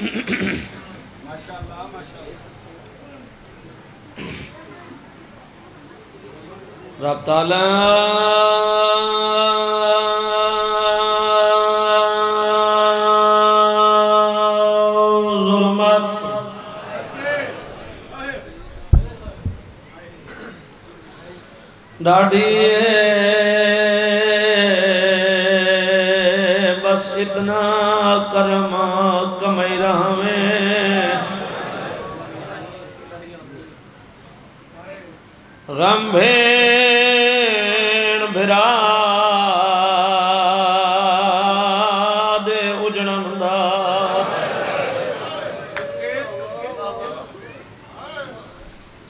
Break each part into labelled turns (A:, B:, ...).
A: ماشاءاللہ ماشاءاللہ
B: رب تعالی ظلمت ڈاڑھی بس اتنا کرم کمائی رہا میں غم بھین بھرا دے اجڑن دا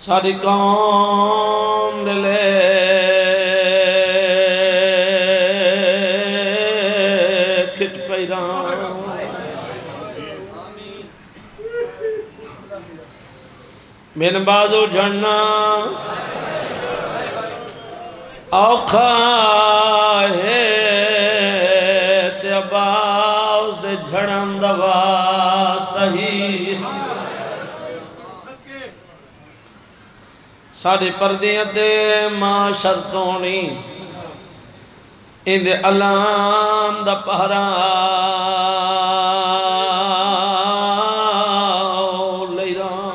B: ساری قوم دلے کھچ پئی رہا بن بازو جھڑنا اوکھا ہے تے عباس دے جھڑن دا واسطہ ہی ساڑے پردیاں تے ماں شرطونی اندے علام دا پہرا لئی رہا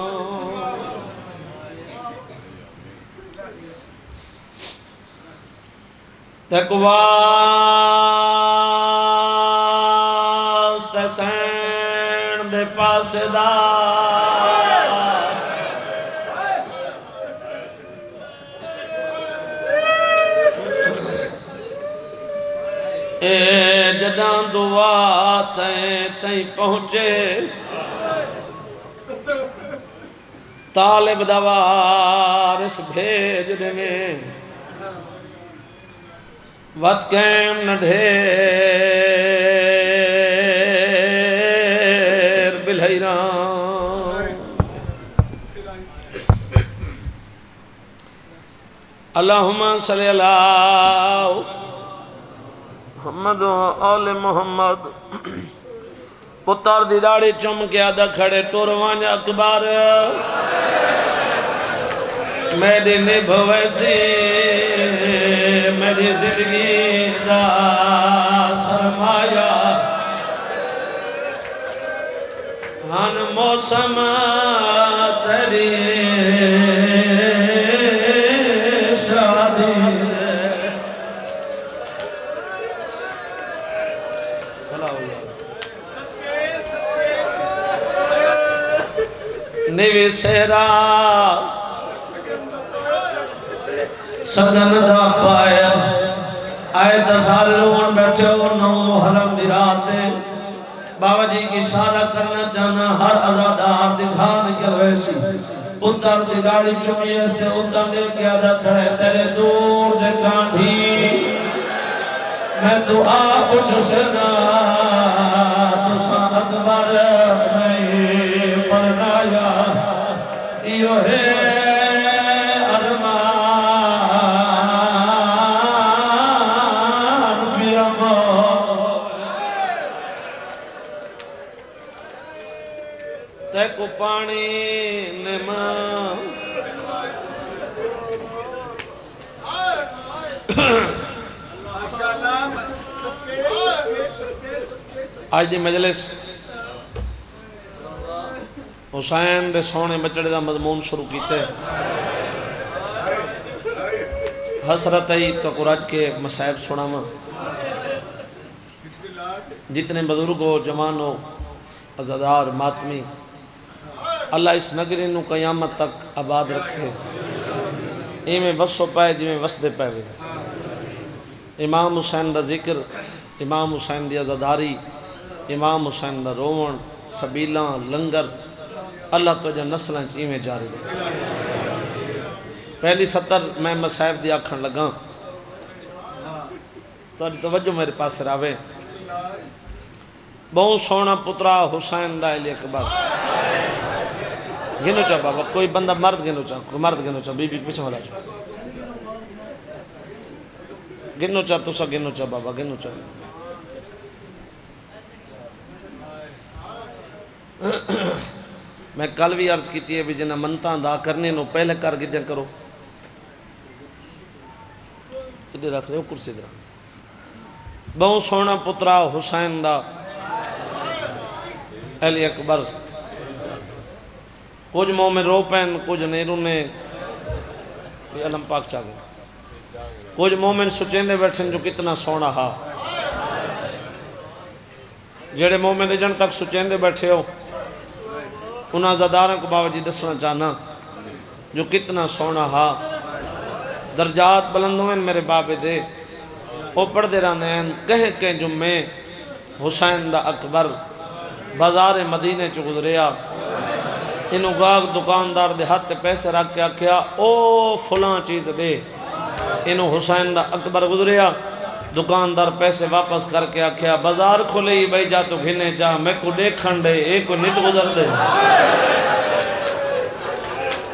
B: تقواس تے سین دے پاسے دا اے جداں دعا تائیں پہنچے طالب دوارس بھیج دیں وقت کیم نہ ڈھیر بلحیران اللہم صلی اللہ محمد و آل محمد پتر دی داڑی چم کے آدھا کھڑے ٹوروان اکبر میری نبھ ویسی میری زندگی دا سرمایہ ہن موسم تیری شادی نیوی سہرا سگن دا پایا آئے دسال لون بیٹھے ہو نو محرم دی رات بابا جی کی اشارہ کرنا چاہنا ہر عزادار دکھان کے ویسی پتر دی گاڑی چمی استے اتر دے کے آدھا کھڑے تیرے دور دے کانڈھی میں دعا کچھ سنا تسا اکبر میں پڑھنایا ایو ہے کو پانی نماں آج دی مجلس حسین دے سونے بچڑے دا مضمون شروع کیتے حسرت ای تو قرآن کے مسائب سنا ماں جتنے بزرگ ہو جوان ہو عزادار ماتمی اللہ اس نگری نو قیامت تک آباد رکھے ایمیں وسو پائے جی میں وسدے پائے امام حسین دا ذکر امام حسین دی عزاداری امام حسین دا روون سبیلاں لنگر اللہ تو جا نسلیں ایمیں جاری دے پہلی سطر میں مسائب دی آکھن لگا تو توجہ میرے پاس راوے بہت سونا پترا حسین دا علی اکبر گنو چاہ بابا کوئی بندہ مرد گنو چاہ کوئی مرد گنو چاہ بی بی پیچھے والا چاہ گنو چاہ تو سا گنو چاہ بابا گنو چاہ میں کل بھی عرض کی ہے بھی جنہ منتاں دا کرنے نو پہلے کر کے کرو. ادھر رکھ رہے ہو کرسی در. بہت سونا پترا حسین دا علی اکبر. کچھ مومن رو پین کچھ نہیں رونے. علم پاک چاہ گئے. کچھ مومن سچیندے بیٹھیں جو کتنا سونا ہا. جڑے مومن جن تک سچیندے بیٹھے ہو انہاں زداروں کو بابا جی دسنا چاہنا جو کتنا سونا ہا. درجات بلند ہوئے میرے بابے دے. وہ پڑھ دے رہنے ہیں کہیں جمعے حسین دا اکبر بازار مدینے چو گزریا. انہوں گاگ دکاندار دے ہاتھ پیسے رکھ کے آکھیا او فلاں چیز دے. انہوں حسین دا اکبر گزریا. دکاندار پیسے واپس کر کے آکھیا بازار کھولے ہی بھائی جا تو گھنے جا میں کو دیکھن دے ایک کو نت گزر دے.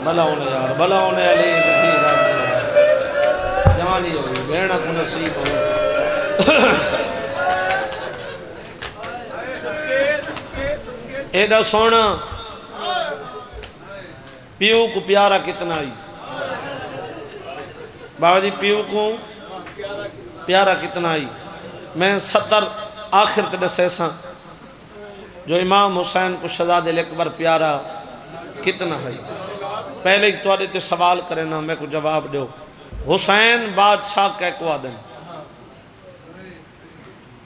B: بھلا ہونے یار بھلا ہونے علی جوانی ہوئی بہنہ کو نصیب ہوئی. ایڈا سونا پیو کو پیارا کتنا آئی. بابا جی پیو کو پیارا کتنا آئی. میں 70 آخر تے دسے ساں جو امام حسین کو شہزاد اکبر پیارا کتنا ہے. پہلے ایک تو آدھے سوال کرے نا میں کو جواب دیو. حسین بادشاہ کہہ کو آدن.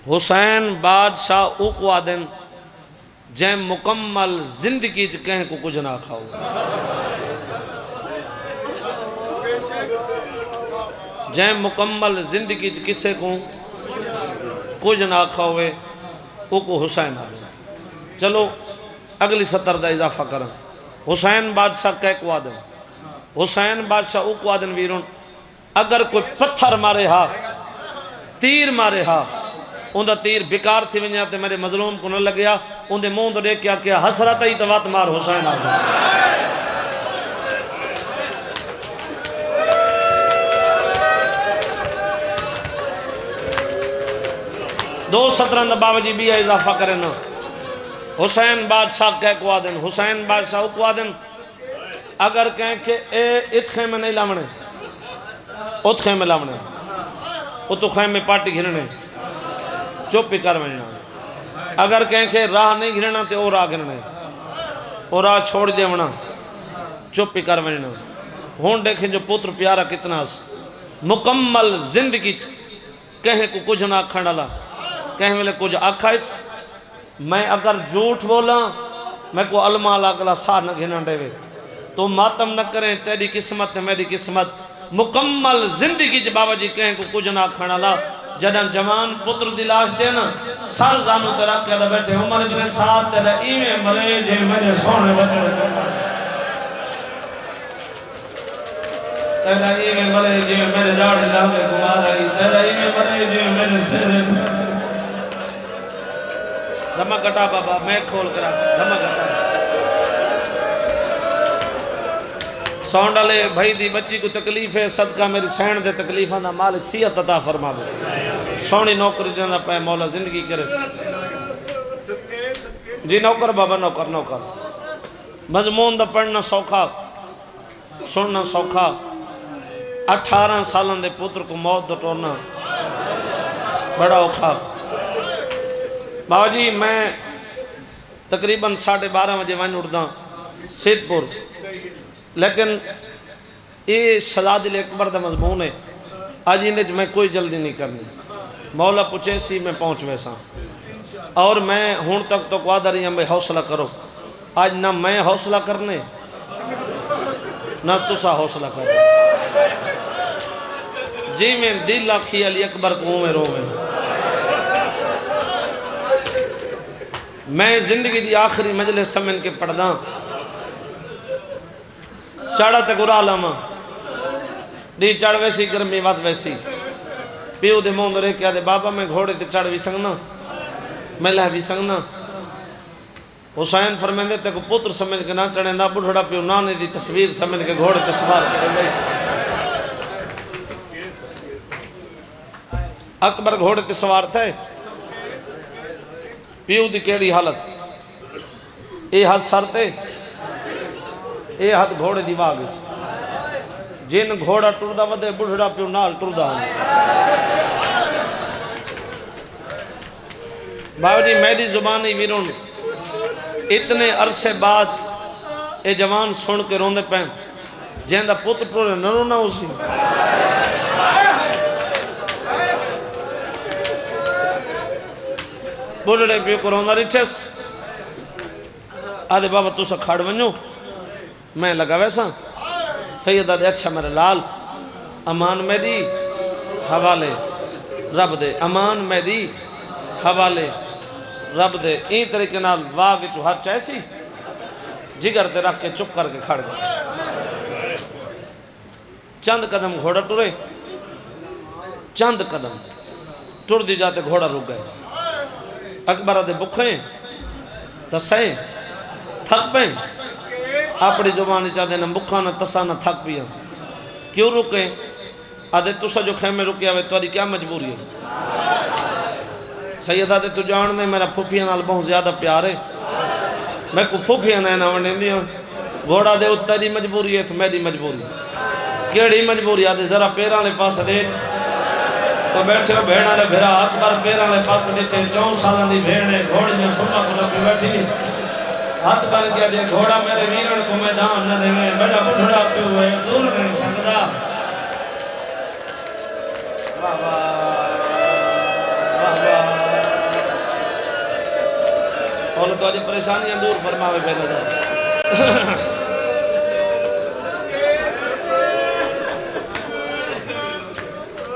B: حسین بادشاہ او کو آدن جائیں مکمل زندگی کہیں کو کچھ نہ کھاؤ. جائیں مکمل زندگی کسے کو کچھ نہ کھاؤے او کو حسین آدن. چلو اگلی 70 دا اضافہ کریں. حسین بادشاہ کہہ کو آدن. حسین بادشاہ او کو آدن ویرون اگر کوئی پتھر مارے ہا تیر مارے ہا ان دا تیر بیکار تھی ونیا تے میرے مظلوم کو نہ لگیا ان دے مون تو دیکھ کیا کیا حسرت ہی توات مار حسین آدن. دو 17 دا بابا جی بھی اضافہ کریں نا. حسین بادشاہ کہہ کو آدن. حسین بادشاہ او کو آدن اگر کہیں کہ اے ات خیمے نہیں لامنے ات خیمے لامنے او تو خیمے پارٹی گھرنے چپ پی کر مجھنا. اگر کہیں کہ راہ نہیں گھرنا تے او راہ گھرنے او راہ چھوڑ دے منا چپ پی کر مجھنا. ہون دیکھیں جو پتر پیارا کتنا مکمل زندگی کہیں کو کچھ نہ کھڑا لا کہیں ملے کچھ آکھا اس. میں اگر جھوٹ بولا میں کو علماء لاغلہ سا نہ گھنا دے تو ماتم نہ کریں تیری قسمت ہے میری قسمت. مکمل زندگی جب بابا جی کہیں کو کچھ نہ کھڑا لا. جدن جوان پتر دلاش دے نا سر زانو تیرا کیا دا بیٹھے عمر ابن ساتھ تیرا ایمیں مرے جے میرے سونے بطر تیرا ایمیں مرے جے میرے راڑی لاغے گمار آئی تیرا ایمیں مرے جے میرے سیرے دھمہ کٹا بابا میں کھول کرا دھمہ کٹا. سونڈا لے بھائی دی بچی کو تکلیف ہے صدقہ میری سین دے تکلیفہ دا مالک صحت عطا فرما دے. سونی نوکر جاندہ پہ مولا زندگی کرے جی نوکر بابا نوکر نوکر. مضمون دا پڑھنا سوکھا سننا سوکھا. 18 سالن دے پتر کو موت دا ٹورنا بڑا اوکھا. بابا جی میں تقریباً 12:30 بجے وائن اڑداں سید پور لیکن یہ شہزاد اکبر دا مضمون ہے. آج اندھے میں کوئی جلدی نہیں کرنی. مولا پوچھے سی میں پہنچ ویسا اور میں ہون تک تو قوادہ رہی ہم حوصلہ کرو. آج نہ میں حوصلہ کرنے نہ تسا حوصلہ کرنے. جی میں دل لاکھی علی اکبر کو میں رو میں میں زندگی دی آخری مجلس سمن کے پڑھداں چاڑا تے گرا لاما دی چڑھ ویسی گرمی وات ویسی پیو دے مون دے کیا دے بابا میں گھوڑے تے چڑھ بھی سنگنا میں لہ بھی سنگنا. حسین فرمیندے تے کو پتر سمجھ کے نہ چڑھیں دا بڑھڑا پیو نانے دی تصویر سمجھ کے گھوڑے تے سوار کریں گے. اکبر گھوڑے تے سوار تھے پیو دی کیڑی حالت اے ہاتھ سرتے اے ہاتھ گھوڑے دی واگ جن گھوڑا ٹردا ودے بڑھڑا پیو نال ٹردا بابا جی میری زبانی ویرون اتنے عرصے بعد اے جوان سن کے روندے پہن جہندہ پتر ٹرے نہ رونا اسی بڑھڑے پیو کو روندہ ریچھس آدھے بابا تو سا کھاڑ ونجو میں لگا ویسا سید آدھے اچھا میرے لال امان میں دی حوالے رب دے امان میں دی حوالے رب دے این طریقے نال واگی تو ہاتھ چیسی جگر تے رکھ کے چپ کر کے کھڑ گئے چند قدم گھوڑا ٹرے چند قدم ٹر دی جاتے گھوڑا رک گئے اکبر آدھے بکھیں تسیں تھک پہیں اپنی زبانی چاہتے نہ بکھا نہ تسا نہ تھک پیا کیوں رکیں آدھے تسا جو خیمے رکیا ہوئے تمہاری کیا مجبوری ہے سید آدھے تو جان دے میرا پھوپھیاں نال بہت زیادہ پیار ہے میں کو پھوپھیاں نہ ونڈیں دیا گھوڑا دے اتنا دی مجبوری ہے تو میری مجبوری کیڑی مجبوری آدھے ذرا پیراں لے پاس دیکھ تو بیٹھے ہو بھیڑاں لے بھرا اکبر پیراں لے پاس دیکھے 4 سالوں دی بھیڑ ہے گھوڑی میں سمہ کو رکھ بیٹھی ہاتھ بن گیا دے گھوڑا میرے ویرن کو میدان نہ دے میں بڑا بڑھڑا پہ ہوئے دور نہیں سکتا اور تو آج پریشانیاں دور فرماوے پہ نظر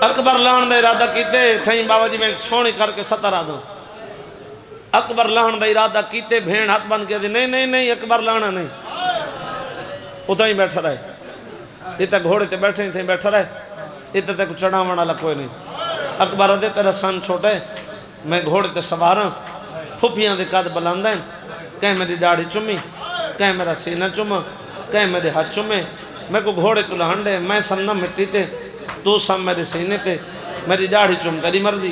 B: اکبر لان دا ارادہ کیتے تھیں بابا جی میں سونی کر کے 17 دوں اکبر لان دا ارادہ کیتے بھین ہاتھ بند کیا دی نہیں اکبر لانا نہیں اتنا ہی بیٹھا رہے اتنا گھوڑے تے بیٹھے ہی تھے بیٹھا رہے اتنا تے کچھ چڑھا وانا لکوئے نہیں اکبر دے تیرا سن چھوٹے میں گھوڑے تے سواراں پھوپیاں دے قد بلاندیں کہیں میری ڈاڑھی چمی کہیں میرا سینہ چما کہیں میرے ہاتھ چمے میں کو گھوڑے کو لہنڈے میں سننا مٹی تے تو سم میرے سینے تے میری ڈاڑھی چم تیری مرضی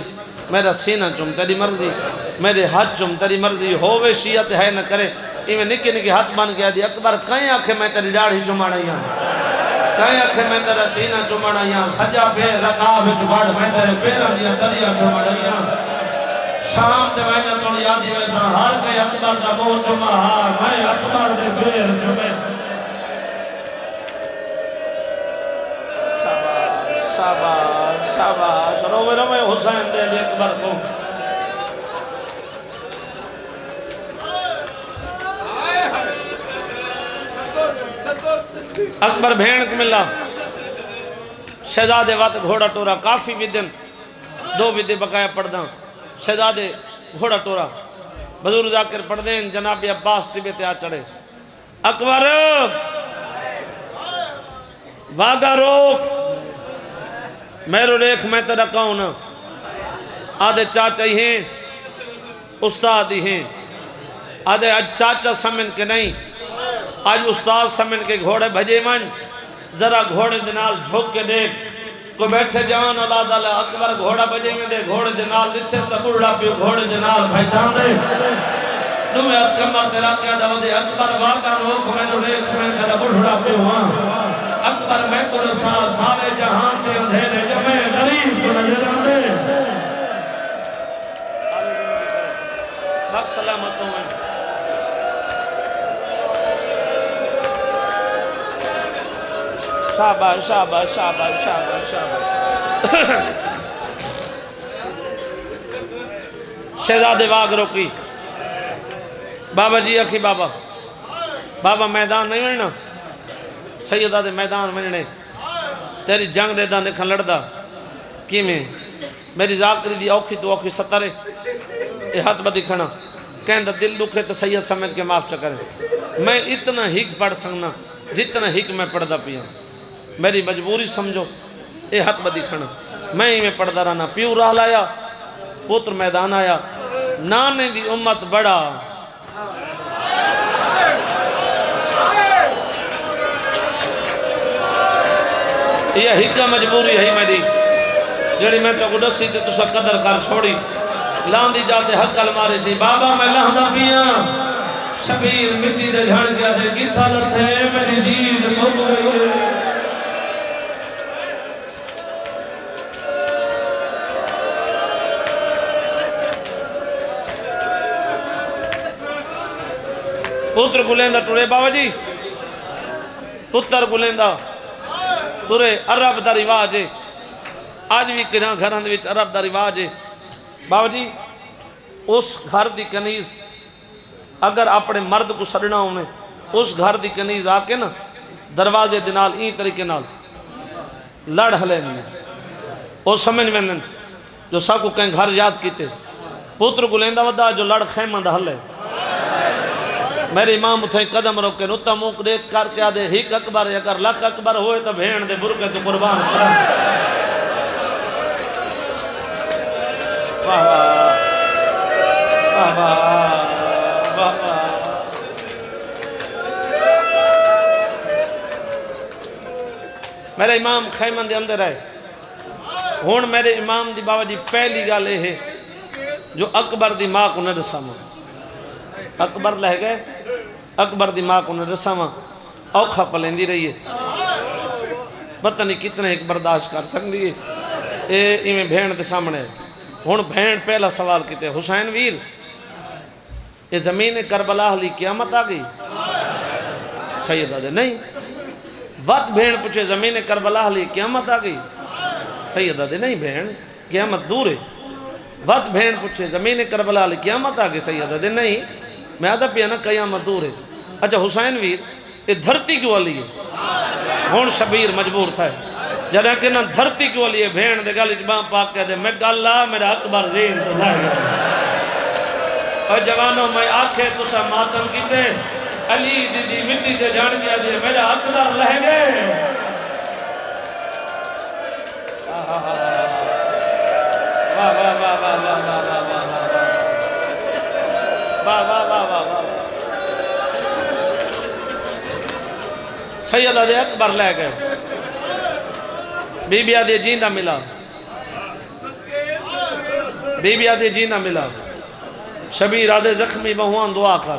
B: میرا سینہ چم تیری مرضی میرے ہاتھ چم تیری مرضی ہووے شیعت ہے نہ کرے ایمیں نکی نکی ہاتھ بن گیا دی اکبر کہیں آنکھیں میں تیری ڈاڑھی چمانا یہاں کہیں آنکھیں میں تیرا سینہ چمانا یہاں سجا پہ رکا بچ بڑھ میں تیرے پیرہ دیا دریا چمانا یہاں شام سے میں نے توڑی یادی ویسا ہر کئی اکبر دا بہت چما ہاں میں اکبر دے پیر چمے شاباش شاباش روے روے حسین دے دے اکبر کو اکبر بھین کو ملا شہزادے وقت گھوڑا ٹورا کافی ودن 2 ودے بقایا پڑھ داں شہزادے گھوڑا ٹورا بزرگ ذاکر پڑھ دیں جناب عباس ٹبے تے آ چڑھے اکبر واگا روک میرو ریکھ میں تیرا کون آدھے چاچا ہی ہیں استاد ہی ہیں آدھے آج چاچا سمن کے نہیں آج استاد سمن کے گھوڑے بھجے من ذرا گھوڑے دنال جھوک کے دیکھ کو بیٹھے جوان اولاد اللہ اکبر گھوڑا بجے میں دے گھوڑے دنال لٹھے ستا بڑھڑا پیو گھوڑے دنال بھائی دان دے تمہیں اکمر تیرا کیا دو دے اکبر واقع روک میں نو ریکھ میں تیرا بڑھڑا پیو ہاں اکبر میں کو رسال سارے جہان تے اندھیرے جب میں غریب کو نظر آنے بک سلامتوں میں شاباش شاباش شاباش شاباش شاباش شہزادے واگ روکی بابا جی اکھی بابا میدان نہیں وننا سیدہ دے میدان وننے تیری جنگ ریدہ نکھن لڑدا کی میں میری ذاکری دی اوکھی تو اوکھی سترے اے ہاتھ بدی کھنا کہندہ دل دکھے تو سید سمجھ کے معاف چکرے میں اتنا ہک پڑھ سکنا جتنا ہک میں پڑھ دا پیا میری مجبوری سمجھو اے ہاتھ بدی کھنا میں ہی میں پڑھ دا رہنا پیو راہ لایا پوتر میدان آیا نانے دی امت بڑا یہ ہکا مجبوری ہے میری جڑی میں تو گڈسی تے تسا قدر کر چھوڑی لاندی جاتے حق الماری سی بابا میں لہندا پیاں شبیر مٹی دے جھڑ گیا دے کتھا لتھے میری دید مک گئی پتر گلیندہ ٹورے بابا جی پتر گلیندہ ٹورے عرب دا رواج ہے آج بھی کنا گھران دے وچ عرب دا رواج ہے بابا جی اس گھر دی کنیز اگر اپنے مرد کو سڑنا ہونے اس گھر دی کنیز آکے نا دروازے دنال این طریقے نال لڑ ہلے نہیں او سمجھ میں نہیں جو سا کو کہیں گھر یاد کیتے پتر گلیندہ ودا جو لڑ خیمہ دا ہلے میرے امام اتھے قدم روکے نتا موک دیکھ کر کے آدھے ہیک اکبر اگر لکھ اکبر ہوئے تو بھین دے برکے تو قربان کرا واہ واہ واہ واہ میرے امام خیمن دے اندر ہے ہون میرے امام دی بابا جی پہلی گالے ہے جو اکبر دی ماں کو نہ رسامہ اکبر لہ گئے اکبر دی ماں کو نہ رسامہ اوکھا پلیندی رہی ہے پتہ نہیں کتنے ایک برداشت کر سکتی ہے ایمیں بھین دے سامنے ہون بھین پہلا سوال کیتے حسین ویر یہ زمین کربلا لی قیامت آگئی سیدہ دے نہیں وقت بھین پوچھے زمین کربلا لی قیامت آگئی سیدہ دے نہیں بھین قیامت دور ہے وقت بھین پوچھے زمین کربلا لی قیامت آگئی سیدہ دے نہیں میں آدھا پیا نا قیامت دور ہے اچھا حسین ویر یہ دھرتی کیوں والی ہے ہون شبیر مجبور تھا جنہاں کہ نا دھرتی کیوں والی ہے بھین دے گالی چباں پاک کہہ دے میں گاللہ میرا اکبر زین تو لائے گا اور جوانوں میں آنکھیں تو سا ماتم کی دے علی دی دی مٹی دے جان کیا دے میرا اکبر لہ گئے واہ واہ واہ واہ واہ واہ واہ واہ واہ واہ سیدہ دے اکبر لے گئے بی بی آدھے جیندہ ملا بی بی آدھے جیندہ ملا شبیر آدھے زخمی بہوان دعا کر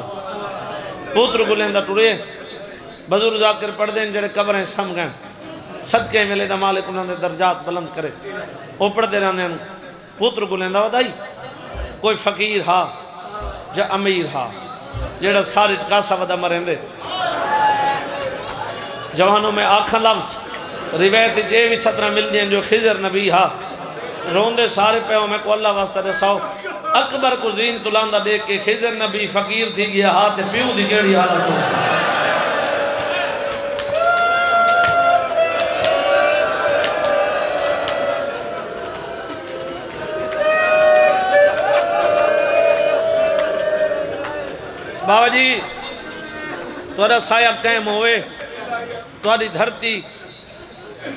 B: پوتر گلیندہ ٹورے بزرگ ذاکر پڑھ دیں جڑے قبریں سم گئے صدقے ملے دا مالک انہوں نے درجات بلند کرے وہ پڑھ دے رہنے پوتر گلیندہ ودائی کوئی فقیر ہا جا امیر ہا جڑا سارج کاسا ودا مرین دے جوانوں میں آکھاں لفظ روایت جے بھی 17 مل دیں جو خضر نبی ہا روندے سارے پہ میں کو اللہ واسطہ رساؤ اکبر کو زین تلاندہ دیکھ کے خضر نبی فقیر تھی گیا ہاتھ پیو دی گیڑی حالت ہو بابا جی تورا سایہ قائم ہوئے تواری دھرتی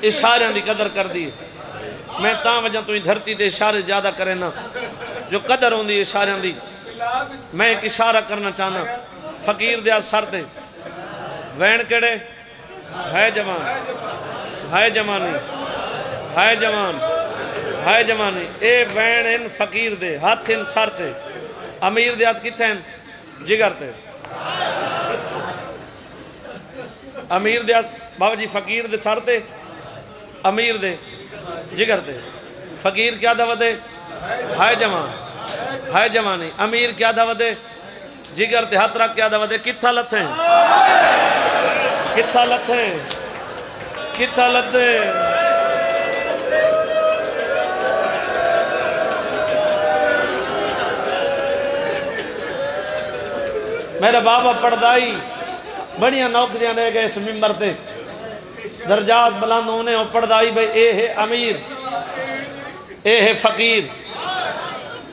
B: اشاریاں دی قدر کر دی میں تاں وجہ تو ہی دھرتی دے اشارے زیادہ کرے نا جو قدر ہوں دی اشاریاں دی میں ایک اشارہ کرنا چاہنا فقیر دیا سر دے وین کڑے ہے جوان ہے جوانی ہے جوان ہے جوانی اے وین ان فقیر دے ہاتھ ان سر دے امیر دے ہاتھ کتھے ہیں جگر تے امیر دے بابا جی فقیر دے سر تے امیر دے جگر تے فقیر کیا دعوت دے ہائے جوان ہائے جوانی امیر کیا دعوت دے جگر تے ہاتھ رکھ کیا دعوت دے کتھا لتھیں کتھا لتھیں کتھا لتھیں میرا بابا پردائی بڑیاں نوکریاں رہ گئے اس ممبر تے درجات بلند ہونے اور پردائی بھئی اے ہے امیر اے ہے فقیر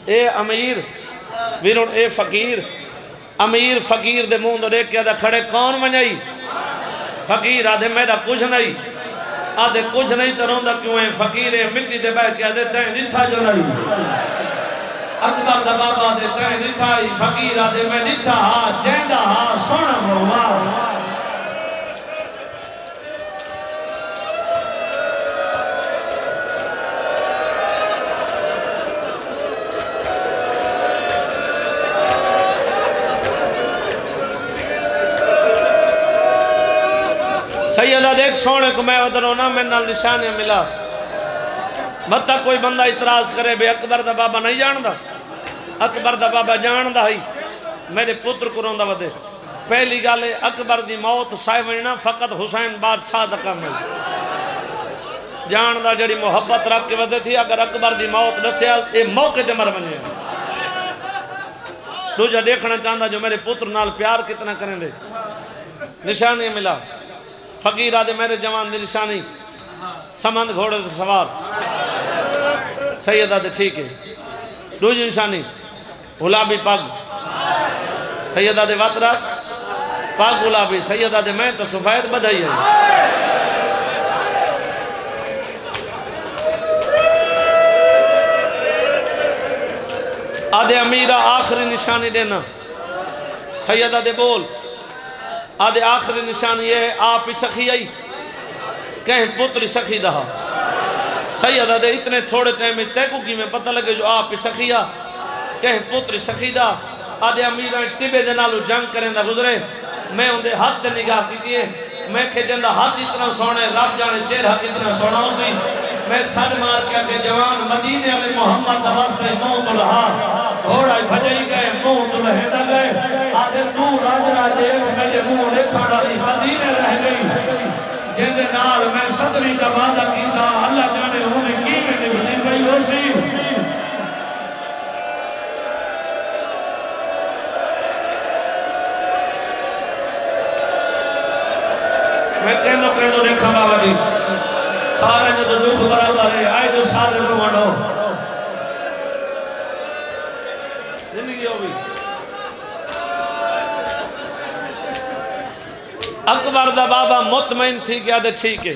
B: اے امیر ویرون اے فقیر امیر فقیر دے مون دو دیکھ کے آدھا کھڑے کون منجائی فقیر آدھے میرا کچھ نہیں آدھے کچھ نہیں تروندہ کیوں ہے فقیر ہے مٹی دے بیٹھ کے آدھے تین نٹھا جو نہیں اکبر دا بابا دے تین نٹھائی فقیر آدھے میں نٹھا ہاں جیندہ ہاں سونا ہوا سیدہ دیکھ سونے کو میں ودرونا میں نال نشانے ملا مت کوئی بندہ اعتراض کرے بے اکبر دا بابا نہیں جاندا اکبر دا بابا جاندا ہی میرے پتر کو روندا ودے پہلی گالے اکبر دی موت سائے وننا فقط حسین بادشاہ دا کام ہے جاندا جڑی محبت رکھ کے ودے تھی اگر اکبر دی موت دسیا اے موقع تے مر بنے دوجا دیکھنا چاہندا جو میرے پتر نال پیار کتنا کریں دے نشانی ملا فقیر آدھے میرے جوان دی نشانی سمند گھوڑے دے سوار سیدہ دے ٹھیک ہے دوجی نشانی غلابی پاگ سیدہ دے واتراس پاگ غلابی سیدہ دے میں تو سفید بدھائی ہے آدھے امیرہ آخری نشانی دینا سیدہ دے بول آدھے آخری نشانی یہ ہے آپ ہی سخی آئی کہیں پتری سخی دہا سیدہ دے اتنے تھوڑے ٹائم میں تے کو کی میں پتہ لگے جو آپ ہی سخی آ کہیں پتری سخی دا آدھے امیرہ ٹبے دے نالو جنگ کریں دا گزرے میں ان دے ہاتھ تے نگاہ کی دیئے میں کہ جندہ ہاتھ اتنا سونے رب جانے چہرہ اتنا سونا ہو سی میں سن مار کیا کہ جوان مدینے علی محمد واسطے موت الہا گھوڑا بھجائی گئے موت الہے نہ گئے آدھے تو راج راجے میرے منہ نے کھڑا لی مدینے رہ گئی جن نال میں ستری کا وعدہ کیتا اللہ جانے انہیں کی میں نے بھلی پئی ہو سی میں کہندو دیکھا بابا جی سارے جو دکھ برابر ہے آئے جو سارے رو مانو زندگی ہوگی اکبر دا بابا مطمئن تھی کیا دے ٹھیک ہے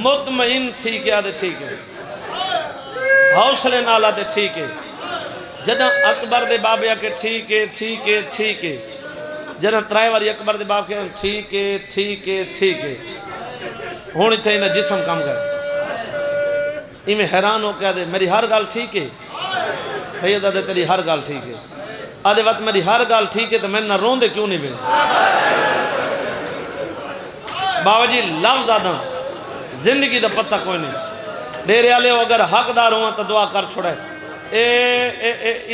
B: مطمئن تھی کیا دے ٹھیک ہے حوصلے نالا دے ٹھیک ہے جنہ اکبر دے بابا کے ٹھیک ہے ٹھیک ہے ٹھیک ہے جنہ ترائے والی اکبر دے بابا کے ٹھیک ہے ٹھیک ہے ٹھیک ہے ہونی تھے اندھا جسم کام گئے میں حیران ہو کیا دے میری ہر گال ٹھیک ہے سیدہ دے تیری ہر گال ٹھیک ہے آدھے وقت میری ہر گال ٹھیک ہے تو میں نہ رون دے کیوں نہیں بے بابا جی لفظ آدھا زندگی دا پتہ کوئی نہیں ڈیرے آلے ہو اگر حق دار ہوا تو دعا کر چھوڑے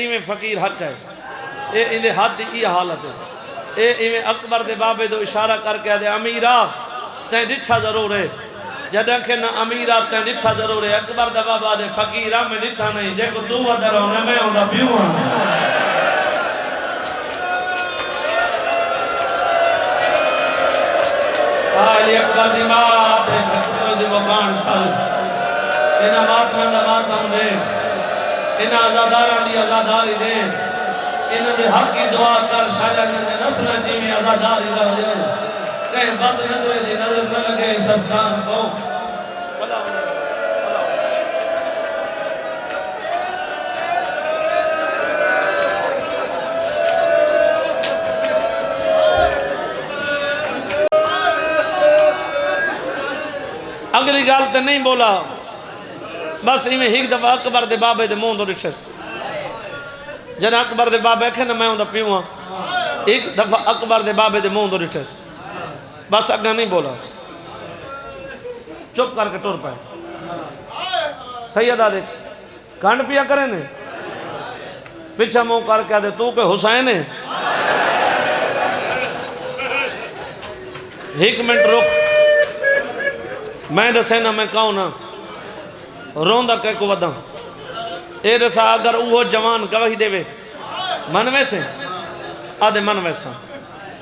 B: میں فقیر حد چاہے اندھے حد دی یہ حالت ہے میں اکبر دے بابے دو اشارہ کر کے آدھے امیرہ تین ڈٹھا ضرور ہے جدہ کہ نہ امیرہ تین ڈٹھا ضرور ہے اکبر دا بابا دے فقیرہ میں ڈٹھا نہیں جے کو تو ودر ہونے میں ہوں دا پیوں آلی اکبر دی مات ہے اکبر دی مقان شل انہا ماتمہ دا ماتم دے انہا ازاداران دی ازاداری دے انہا دے حق کی دعا کر شاید دے نسلہ جی میں ازاداری رہ دے کہیں بد نظر دی نظر نہ لگے سستان کو اگلی گال تے نہیں بولا بس میں ایک دفعہ اکبر دے بابے دے مون دو رکھس جن اکبر دے بابے کھے نا میں ہوں دا پیوں ایک دفعہ اکبر دے بابے دے مون دو رکھس بس اگا نہیں بولا چپ کر کے ٹور پائے سیدہ دے کانڈ پیا کریں نے پچھا موں کر کے دے تو کہ حسین ہے ایک منٹ رک میں دسینا میں کہوں نا روندہ کہہ کو وداں اے رسا اگر وہ جوان گواہی دے وے منوے سے آدھے منوے سا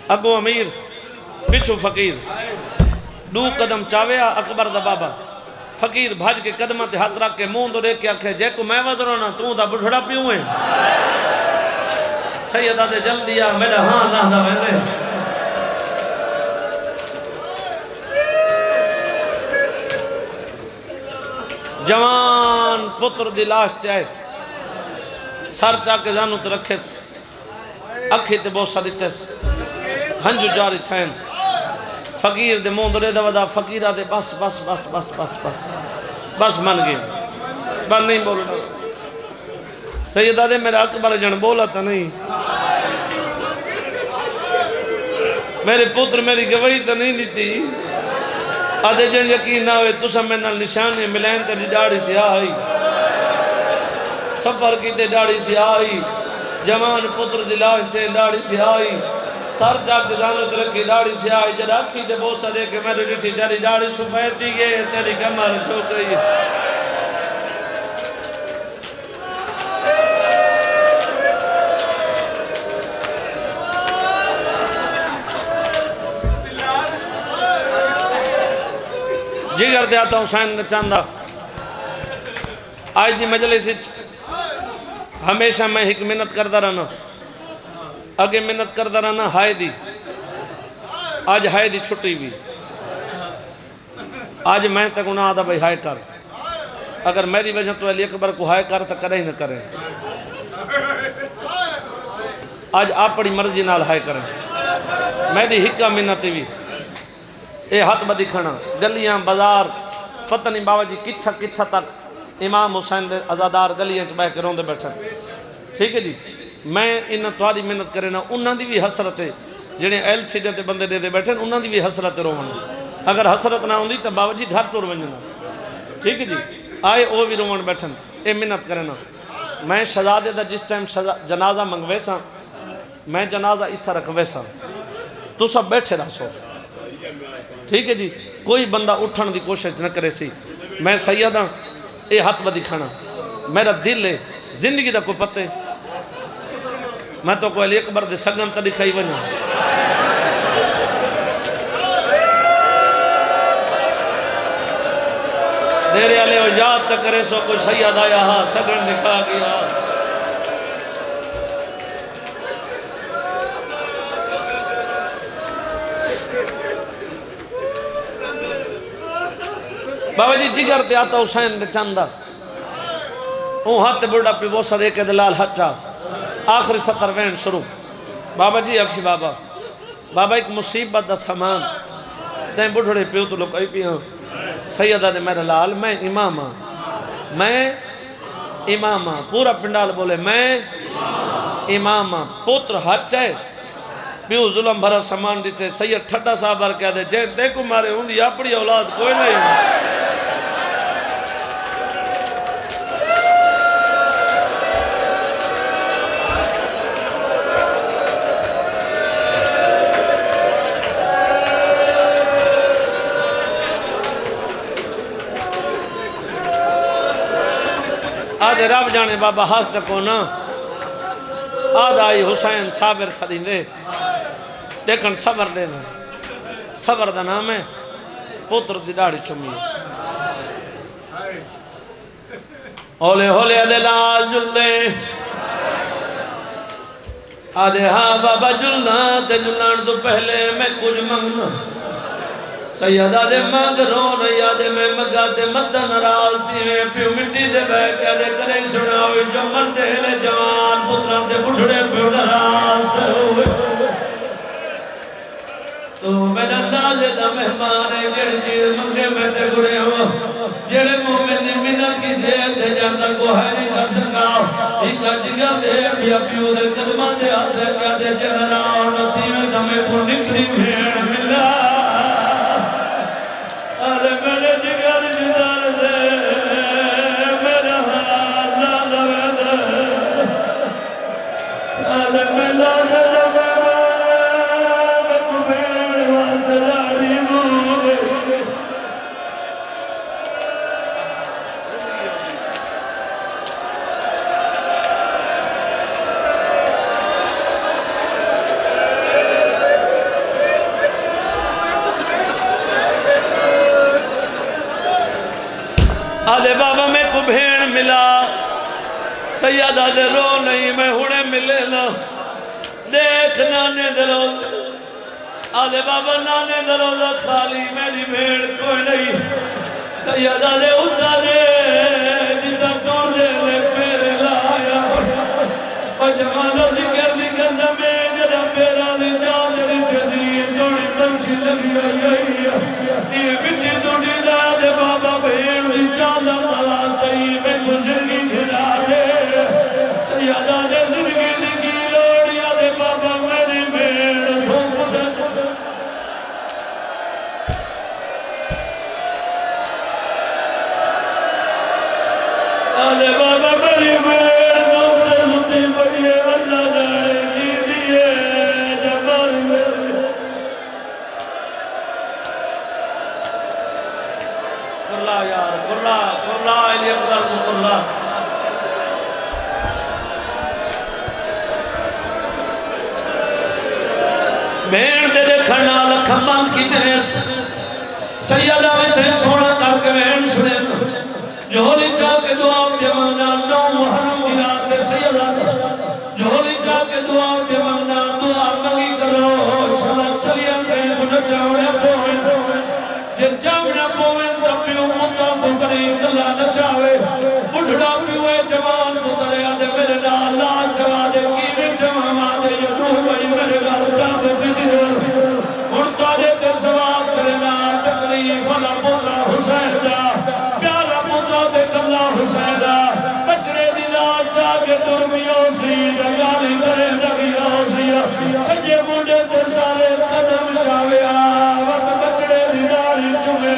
B: اگو امیر پچھو فقیر دو قدم چاویا اکبر دا بابا فقیر بھاج کے قدمہ تے ہاتھ رکھ کے مون دو ریک کے آکھے جے کو میں ودرو نا تو دا بڑھڑا پیوں ہے سیدہ دے جل دیا میرا ہاں نہ دا ویندے جوان پتر دی لاش تے آئے سر چاہ کے زانو تے رکھے اکھی تے بوسا دیتے ہنجو جاری تھین فقیر دے مون دے دا فقیرہ دے بس بس بس بس بس بس بس من گئے بس نہیں بولنا سیدہ دے میرا اکبر جن بولا تا نہیں میرے پتر میری گواہی تو نہیں دیتی آدھے جن یقین نہ ہوئے تسا میں نال نشانے ملین تیری ڈاڑی سیاہ آئی سفر کی تے ڈاڑی سیاہ آئی جوان پتر دلاش تے ڈاڑی سیاہ آئی سر چاک دزانو ترکی ڈاڑی سیاہ آئی جد آکھی تے بہت سارے کہ میرے ڈٹھی تیری ڈاڑی سفیدی گئے تیری کمر شو گئی جگر دے آتا حسین نچاندہ آج دی مجلس ہمیشہ میں ایک منت کردہ رہنا اگے منت کردہ رہنا ہائے دی آج ہائے دی چھٹی بھی آج میں تک انہاں آدھا بھائی ہائے کر اگر میری وجہ تو علی اکبر کو ہائے کر تو کرے ہی نہ کرے آج آپ بڑی مرضی نال ہائے کریں میری ہکا منتی بھی اے ہاتھ بدی کھنا گلیاں بازار پتہ نہیں بابا جی کتھا کتھا تک امام حسین ازادار گلیاں چ بہ کے روندے بیٹھے ٹھیک ہے جی میں انہاں تہاڈی محنت کرے نا انہاں دی بھی حسرت ہے جڑے ایل سی ڈے تے بندے دے بیٹھے انہاں دی بھی حسرت روون اگر حسرت نہ ہوندی تے بابا جی گھر ٹر ونجنا ٹھیک ہے جی آئے او بھی روون بیٹھن اے محنت کرے نا میں شہزادے دا جس ٹائم جنازہ منگوے سا میں جنازہ اتھا رکھوے سا تو سب بیٹھے رہ سو ٹھیک ہے جی کوئی بندہ اٹھن دی کوشش نہ کرے سی میں سید ہاں اے ہاتھ بدی کھانا میرا دل ہے زندگی دا کو پتے میں تو کوئی علی اکبر دے سگن تا دکھائی بنا دیرے علی و یاد تا کرے سو کوئی سید آیا ہاں سگن دکھا گیا بابا جی جگر تے آتا حسین نے چاندہ اون ہاتھ بڑھا پی وہ سر ایک دلال ہچا آخری ستر وین شروع بابا جی اکھی بابا ایک مصیبت دا سامان تین بڑھڑے پیو تو لوگ آئی پی ہاں سیدہ دے میرے لال میں امام ہاں پورا پنڈال بولے میں امام ہاں پوتر ہچا ہے پیو ظلم بھرا سامان دیتے سید ٹھٹا صاحب بھر کیا دے جین تے کو مارے ہوں دی اپنی اولاد کوئی نہیں آدھے رب جانے بابا ہاس رکھو نا آدھا آئی حسین صابر صدین دے لیکن صبر دے نا صبر دا نام ہے پوتر دی ڈاڑی چمی ہولے ہولے آدھے لال جل دے آدھے ہاں بابا جلنا تے جلان تو پہلے میں کچھ منگنا سیدہ دے مانگ رونا یادے میں مگاتے مدن رازتی میں پیو مٹی دے بے کیا دے کرے سنا ہوئی جو مردے لے جوان پتران دے بڑھڑے پیو راستے ہوئے تو میرا نازے دا مہمان ہے جڑ چیز منگے میں تے گرے ہوا جڑے مومن دی منت کی دے دے جاندہ کو ہے نہیں کر سکا ایکا جگہ دے پیا پیو دے قدمہ دے آدھے کیا دے جنرا نتی میں دمیں کو نکری بھیڑ ملا آدھے میرے جگر جدار دے میرا حال لالہ دے آدھے میں لازہ جگہ میں کو بھیڑ واسطہ داری مولے آدھے بابا میں کو بھیڑ ملا سیدہ دے رو نہیں میں ہونے ملے نا دیکھ نانے دروز آدھے بابا نانے دروزہ خالی میری بھیڑ کوئی نہیں سیدہ دے اٹھا دے جتا توڑ دے لے پیرے لایا اور جمالہ ذکر سمیں جڑا پیرا لی جان لی جدید توڑی بنشی لگی آئی یہ بٹی توڑی دا دے بابا بھیڑ دی چاندہ تلاستہی میں کو زندگی گھلا دے سیادہ دے زندگی دی لوڑیا دے بابا میری بھیڑ دھوپ دے بین دے دیکھن نال کھمباں کیتے سیدہ تے سونا کر کے بین سنے جھولی چا کے دعا پہ منگنا نو محرم دی رات سیدہ جھولی چا کے دعا پہ منگنا دعا منگی کرو شلا چلیا گئے بنا چاوڑے پوئے جے چاوڑے پوئے تب پیو مدہ تو کریں کلا نہ چاوے بڑھڑا پیوے جوان تو ترے آدھے میرے نال لاج چوا دے کیویں جوان آدھے یہ روح بھائی میرے گھر کعبے کی دیوار ہن تارے تے سوال کرنا تکلیف والا پوترا حسین جا پیارا پوترا دے کلا حسین دا بچڑے دی لاج چا کے درمیوں سی زگالی کرے نگیوں سی سجے منڈے تے سارے قدم چاوے وقت بچڑے دی داڑھی چومے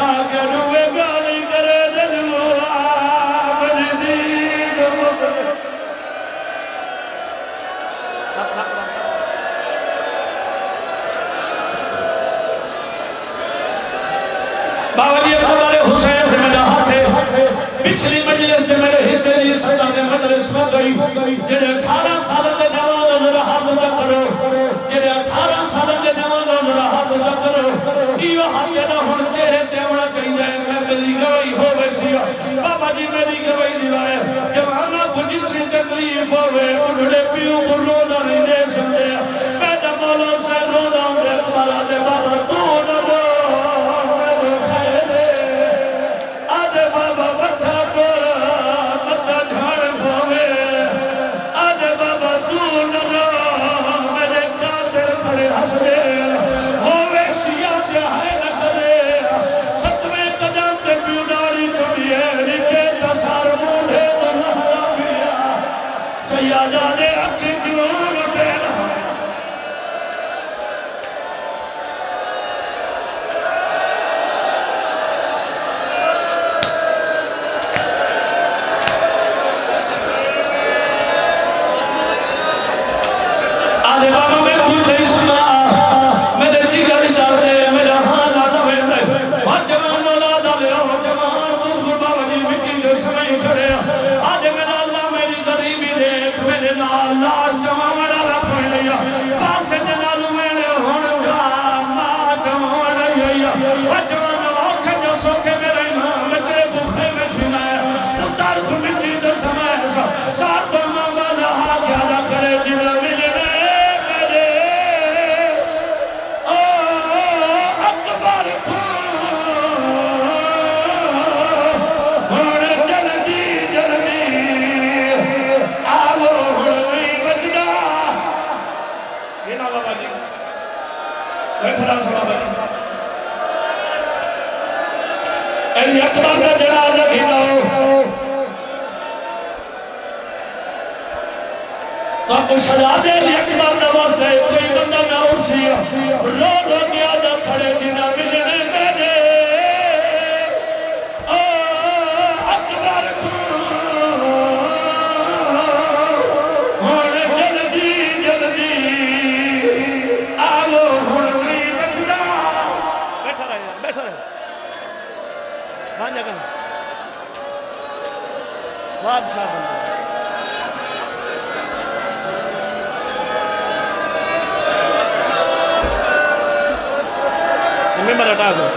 B: آگے روئے گالی کرے دلو آمن دید بابا جی ہمارے حسین سے میرا ہاتھ ہے پچھلی مجلس سے میرے حصے دی سدا نے مدرس میں گئی جنہیں 18 سال کے جوان نظر ہاتھ نہ کرو جنہیں 18 سال کے جوان نظر ہاتھ نہ کرو یہ ہاتھ نہ ہن چہرے تے ہونا چاہیے میں میری گواہی ہو ویسی بابا جی میری گواہی دیوائے جوانہ کو جتنی تکلیف ہوئے بڑھڑے پیو کو رونا نہیں دیکھ سکتے پیدا مولا سے رونا ہوں اکبر دے بابا تو نہ دو اکبر کا جنازہ کھیناؤ تو آپ کو سجا دے لی اکبر نواز دے کوئی بندہ نہ اسی رو رو کے آدھا کھڑے جنہ ملنے میرے اکبر ہونے جلدی جلدی آلو ہونے بچنا بیٹھا رہے بانجا کہاں بادشاہ بندہ ممبر ہٹا دو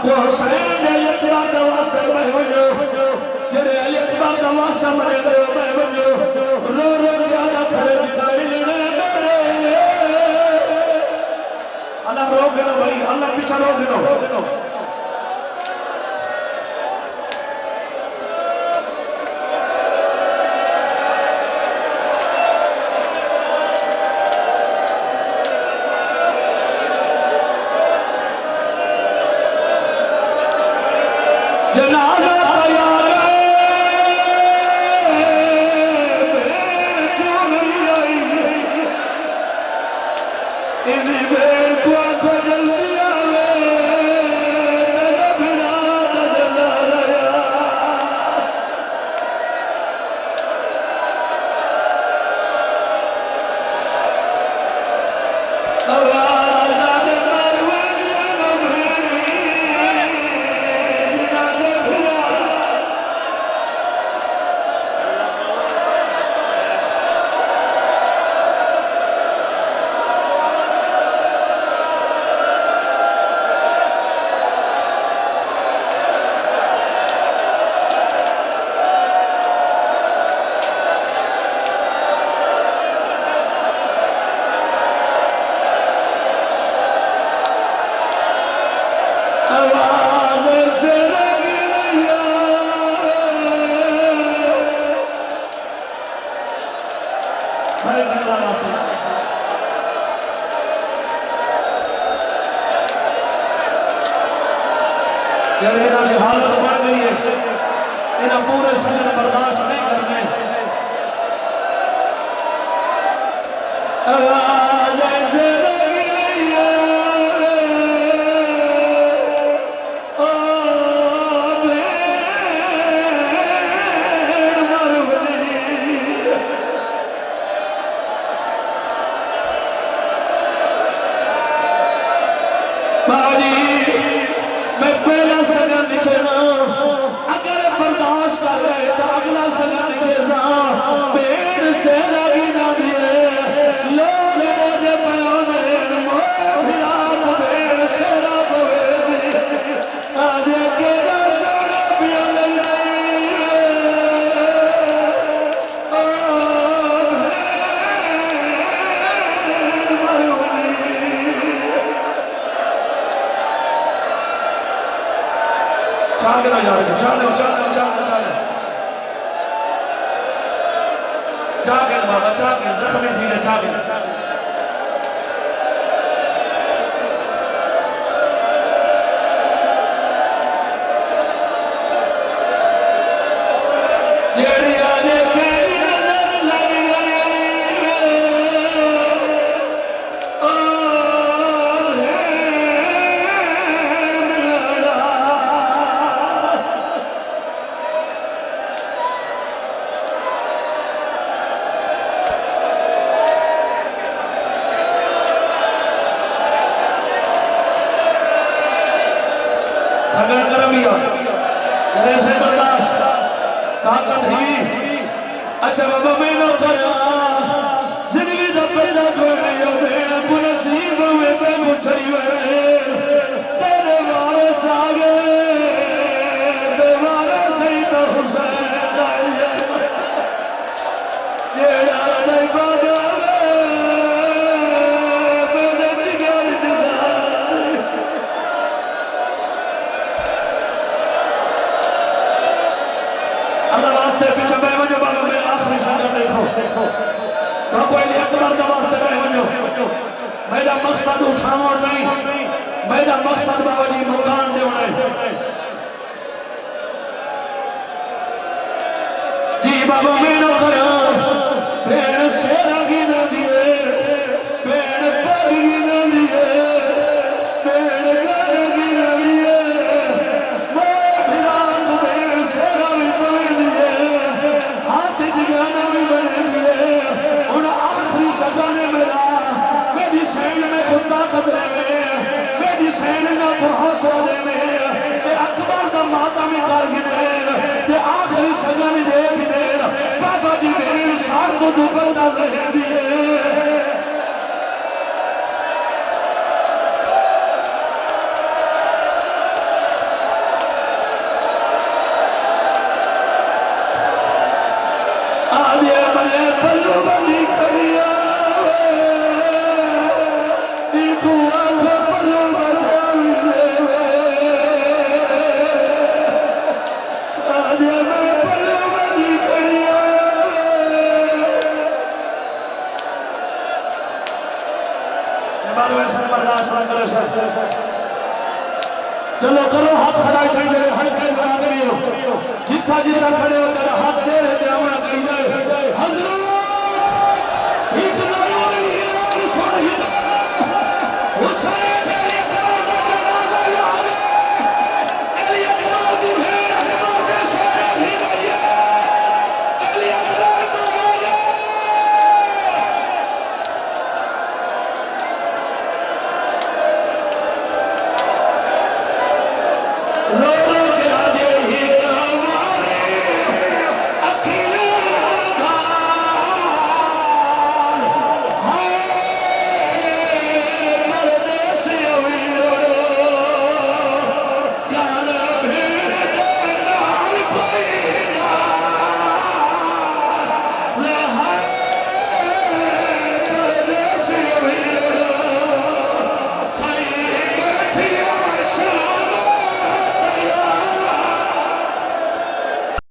B: واسطہ ہر ایک اللہ آتے ہیں یار انہاں کی حالت بڑھ گئی ہے انہاں پورے سجن برداشت نہیں کرنے آواز ایسے لگی گئی ہے میں پہلا سگن لکھے نا اگر برداشت کر رہے تو اگلا سگن لکھے سا پیڑ سے لگی نہ دیئے لوگ مجھے پیانے موہرات پیڑ سے لگوے دی آج اکیرا سوڑا پیا لگ رہی چاہنا جا رہے چاہنا بابا چاہنا زخمی دھیرے چاہنا یہ آنے کیلی نظر لگ گئی سگن کرمیا میرے سے برداشت طاقت ہی اچھا بابا میں نہ کرا زندگی دا پیدا کرنی ہو میرا کو نصیب ہوئے پہ مجھائی ہوئے تیرے وارث آگے بے وارث سید حسین آئیے یہ یاد بابا پیچھے بے وجہ بابا میرا آخری سجن دیکھو بابا علی اکبر کا واسطے بے وجہ میرا مقصد اٹھانا نہیں میرا مقصد بابا جی مکان دے ہونے جی بابا میرا کرا بین سیرہ کی نہ دیئے بین پاگ کی نہ دیئے بین گھر کی نہ دیئے موٹران بین سیرہ بھی پویں دیئے ہاتھ جگانا بھی بنے دیئے انہا آخری سجانے میرا میری سین میں خود طاقت رہے میں میری سین نہ بہت دے میں اے اکبر دا ماتا میں کر گئے تے آخری سجانے دے گئے بابا جی میرے ساتھ تو دوبر دا رہے دیئے آدھے بلے پلو بندی کھڑیا ایکو آدھے پلو بندی آدھے میں پلو بندی کھڑیا بارے سر برداشت نہ کرے سر چلو کرو ہاتھ کھڑائی پہلے ہلکے بنا کریو جتھا جتھا کھڑے ہو کر ہاتھ چہرے پہ آنا چاہیے حضرت